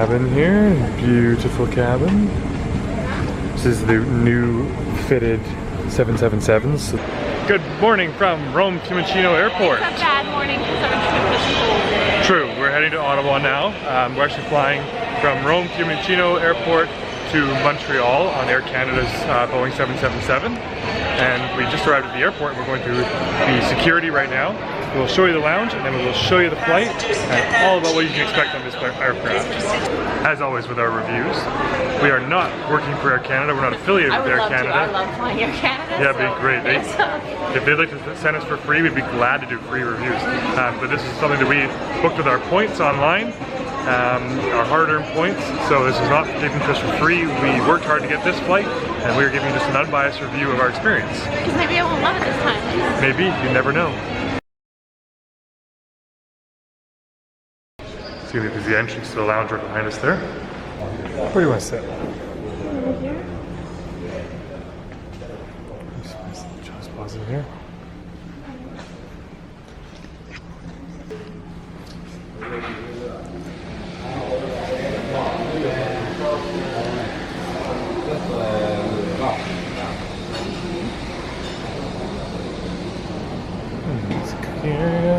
cabin here, beautiful cabin. This is the new fitted 777s. Good morning from Rome Fiumicino Airport. It's a bad morning because I'm True, we're heading to Ottawa now. We're actually flying from Rome Fiumicino Airport to Montreal on Air Canada's Boeing 777. And we just arrived at the airport and we're going through the security right now. We'll show you the lounge and then we'll show you the flight and all about what you can expect on this aircraft. As always with our reviews, we are not working for Air Canada, we're not affiliated with Air Canada. I love flying Air Canada. Yeah, it'd be great. If they'd like to send us for free, we'd be glad to do free reviews. But this is something that we booked with our points online, our hard-earned points, so this is not given to us for free. We worked hard to get this flight, and we're giving you just an unbiased review of our experience. Because maybe I won't love it this time. Maybe, you never know. See, there's the entrance to the lounge right behind us there. Where do you want to sit? Over here. Just pause in here. It's a cooking area.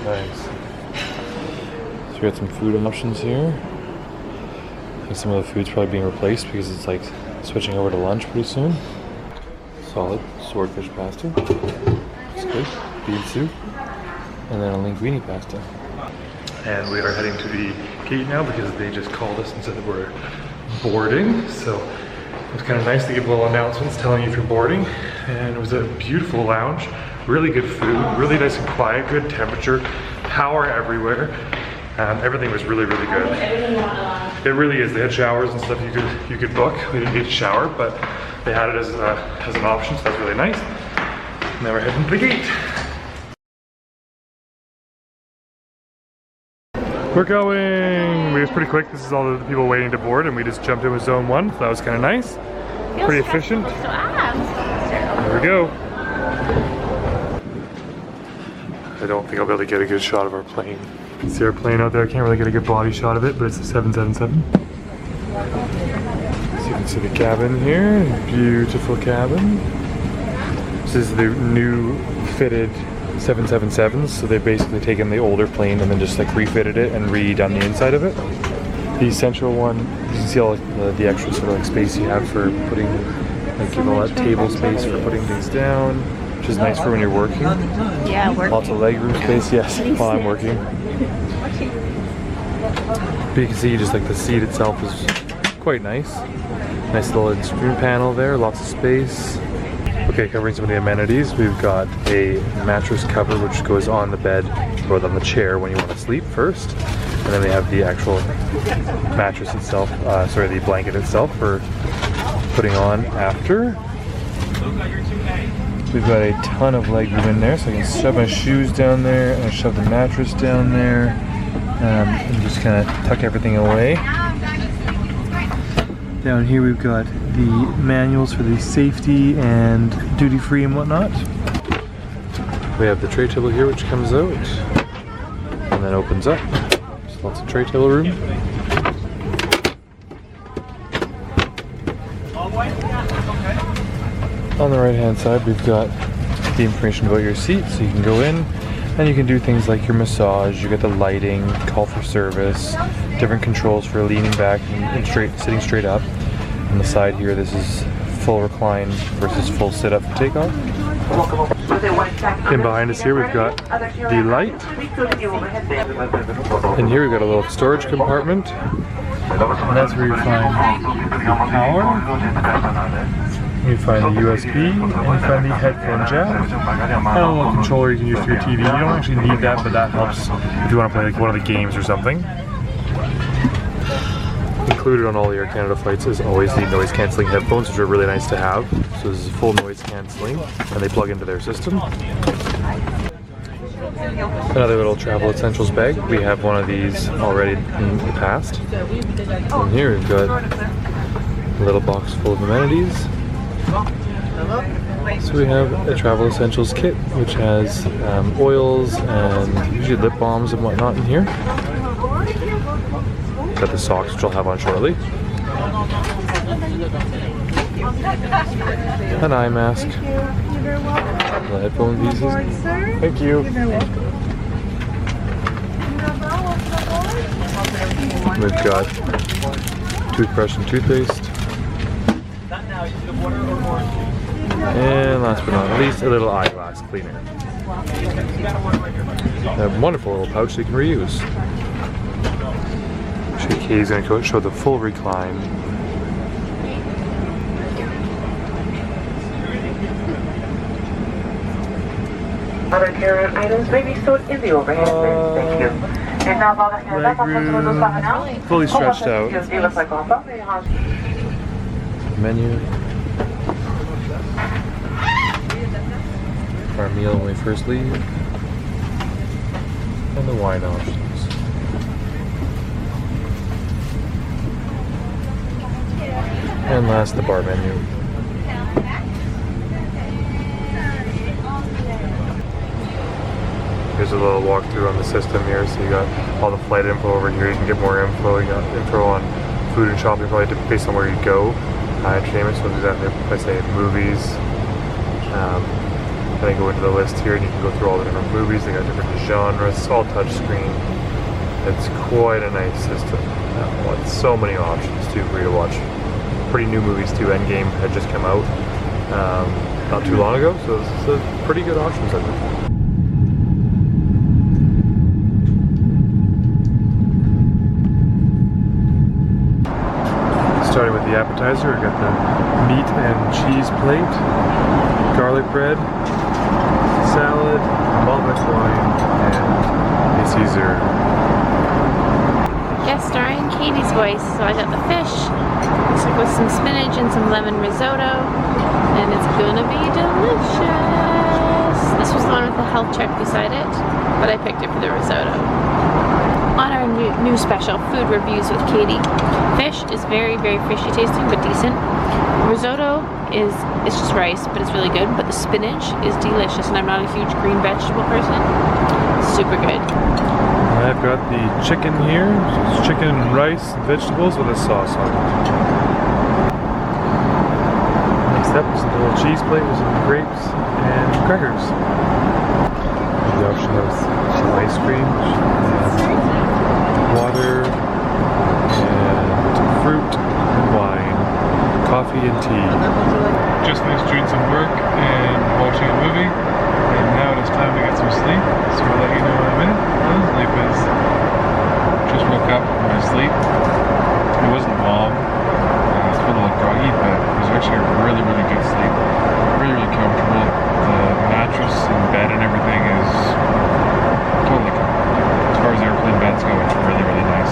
Nice. So we got some food options here. I think some of the food's probably being replaced because it's like switching over to lunch pretty soon. Solid swordfish pasta. It's good. Bean soup. And then a linguine pasta. And we are heading to the gate now because they just called us and said that we're boarding. So it was kind of nice to give little announcements telling you if you're boarding. And it was a beautiful lounge. Really good food, really nice and quiet, good temperature, power everywhere. Everything was really, really good. It really is. They had showers and stuff you could book. We didn't need to shower, but they had it as an option, so that's really nice. Now we're heading to the gate. We're going! It was pretty quick. This is all the people waiting to board, and we just jumped in with Zone 1, so that was kind of nice. Pretty efficient. There we go. I don't think I'll be able to get a good shot of our plane. See our plane out there, I can't really get a good body shot of it, but it's a 777. So you can see the cabin here, beautiful cabin. This is the new fitted 777s, so they've basically taken the older plane and then just like refitted it and redone the inside of it. The central one, you can see all the extra sort of like space you have for putting, like all that table space for putting things down. Which is nice for when you're working. Yeah, working. Lots of legroom space, yes, while I'm working. But you can see just like the seat itself is quite nice. Nice little screen panel there, lots of space. Okay, covering some of the amenities, we've got a mattress cover which goes on the bed or on the chair when you want to sleep first. And then they have the actual mattress itself, the blanket itself for putting on after. We've got a ton of legroom in there, so I can shove my shoes down there and shove the mattress down there and just kind of tuck everything away. Down here we've got the manuals for the safety and duty free and whatnot. We have the tray table here which comes out and then opens up. Just lots of tray table room. On the right hand side we've got the information about your seat, so you can go in and you can do things like your massage, you get the lighting, call for service, different controls for leaning back and sitting straight up. On the side here this is full recline versus full sit up for takeoff. And behind us here we've got the light. And here we've got a little storage compartment. And that's where you find power. You find the USB, and you find the headphone jack, and a little controller you can use for your TV. You don't actually need that, but that helps if you want to play like one of the games or something. Included on all the Air Canada flights is always the noise cancelling headphones, which are really nice to have. So this is full noise cancelling, and they plug into their system. Another little travel essentials bag. We have one of these already in the past. And here we've got a little box full of amenities. So we have a travel essentials kit, which has oils and usually lip balms and whatnot in here. Got the socks, which I'll have on shortly. An eye mask. The headphone pieces. Thank you. We've got toothbrush and toothpaste. And last but not least, a little eyeglass cleaner. A wonderful little pouch that you can reuse. Actually, Katie's going to show the full recline. Other carry-on items may be stored in the overhead bin. Thank you. Legroom, fully stretched out. Menu. Our meal when we first leave. And the wine options. And last, the bar menu. Here's a little walkthrough on the system here. So you got all the flight info over here. You can get more info. You got info on food and shopping, probably based on where you go. Entertainment, so exactly if I say movies. Then I go into the list here and you can go through all the different movies. They got different genres. It's all touch screen. It's quite a nice system. It's so many options too for you to watch. Pretty new movies too. Endgame had just come out not too long ago, so it's a pretty good options I think. Starting with the appetizer, we got the meat and cheese plate, garlic bread, salad, Malbec wine, and a Caesar. Guest starring Katie's voice. So I got the fish, looks like with some spinach and some lemon risotto, and it's gonna be delicious. This was the one with the health check beside it, but I picked it for the risotto. On our new special, food reviews with Katie. Fish is very, very fishy tasting, but decent. Risotto it's just rice, but it's really good. But the spinach is delicious, and I'm not a huge green vegetable person. Super good. I've got the chicken here. So it's chicken and rice and vegetables with a sauce on it. Next up is a little cheese plate with some grapes and crackers. The option of some ice cream, water, and fruit and wine, coffee and tea. Just finished doing some work and watching a movie, and now it is time to get some sleep. So I'll let you know in a minute how the sleep is. Just woke up from my sleep. It wasn't long. I was a little groggy, but it was actually a really, really good sleep. Really, really comfortable. The mattress and bed and everything is totally comfortable. As far as airplane beds go, it's really, really nice.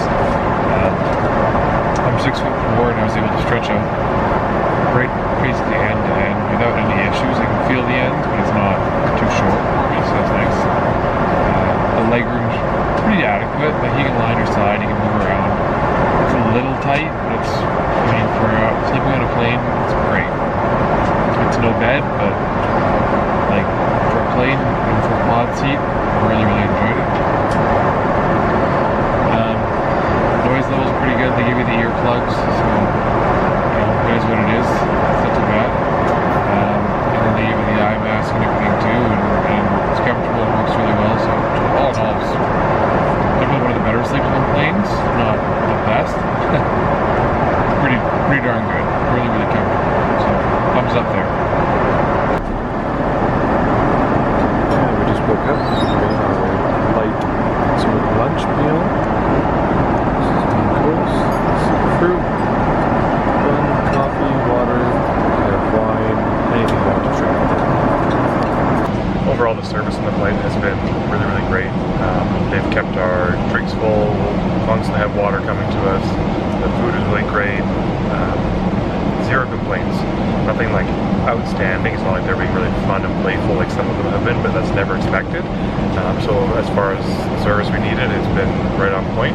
I'm 6'4" and I was able to stretch out right basically end to end without any issues. I can feel the ends, but it's not too short for me, so that's nice. The leg room's pretty adequate. Like you can lie on your side, you can move around. It's a little tight, but it's, I mean, for sleeping on a plane, it's great. It's no bed, but like for a plane and for a quad seat, I really, really enjoyed it. Noise levels are pretty good. They give you the earplugs, so you know, it is what it is. It's not too bad. And then they give you the eye mask and everything too, and it's comfortable and works really well. So all in all, it's definitely one of the better sleeps on planes. Not the best. pretty darn good. Really, really comfortable. So thumbs up there. Yeah, we just woke up. We're our light sort of lunch meal. Fruit, coffee, water, wine, anything you want to drink. Overall, the service on the flight has been really, really great. They've kept our drinks full, constantly have water coming to us. The food is really great. Zero complaints. Nothing like outstanding. It's not like they're being really fun and playful like some of them have been, but that's never expected. So as far as the service we needed, it's been right on point.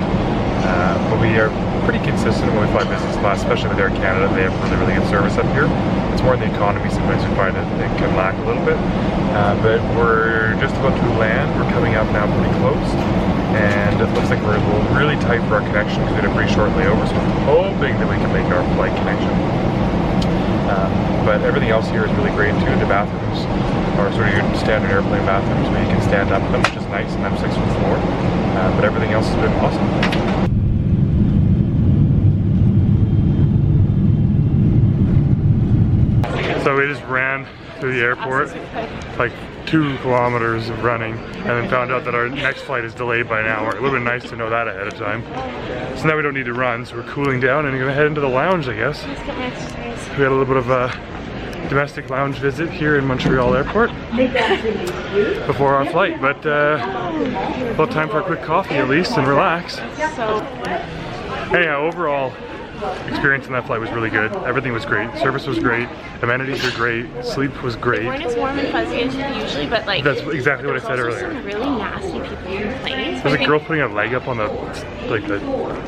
But we are pretty consistent when we fly business class, especially with Air Canada. They have really good service up here. It's more in the economy, sometimes you find it can lack a little bit. But we're just about to land. We're coming up now pretty close. And it looks like we're really tight for our connection because we had a pretty short layover, so we're hoping that we can make our flight connection. But everything else here is really great too. The bathrooms are sort of your standard airplane bathrooms where you can stand up in them, which is nice, and I'm 6 foot 4. But everything else has been awesome. So we just ran through the airport, like 2 kilometers of running, and then found out that our next flight is delayed by an hour. It would have been nice to know that ahead of time. So now we don't need to run, so we're cooling down and we're gonna head into the lounge, I guess. Let's get my exercise. We had a little bit of a domestic lounge visit here in Montreal airport before our flight, but about time for a quick coffee at least and relax. So, Anyhow, overall experience in that flight was really good. Everything was great. Service was great. Amenities are great. Sleep was great. they weren't as warm and fuzzy as usually, but like That's exactly what I said earlier. Some really nasty people in the plane. There's a girl putting a leg up on the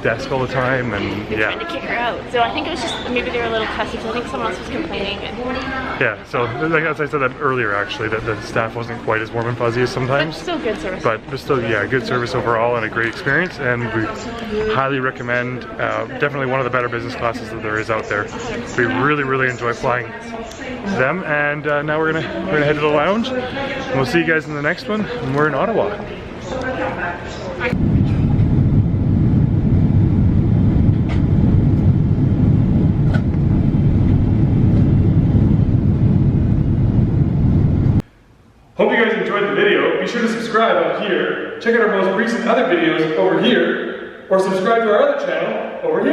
desk all the time, and trying to kick her out. So I think it was just maybe they were a little cussy because I think someone else was complaining. Yeah. So like as I said that earlier, actually, that the staff wasn't quite as warm and fuzzy as sometimes. But still good service. But still, yeah, good service overall and a great experience, and we highly recommend. Definitely one of the better business classes that there is out there. We really enjoy flying them, and now we're gonna head to the lounge, and we'll see you guys in the next one. And we're in Ottawa. Hope you guys enjoyed the video. Be sure to subscribe up here. Check out our most recent other videos over here, or subscribe to our other channel over here.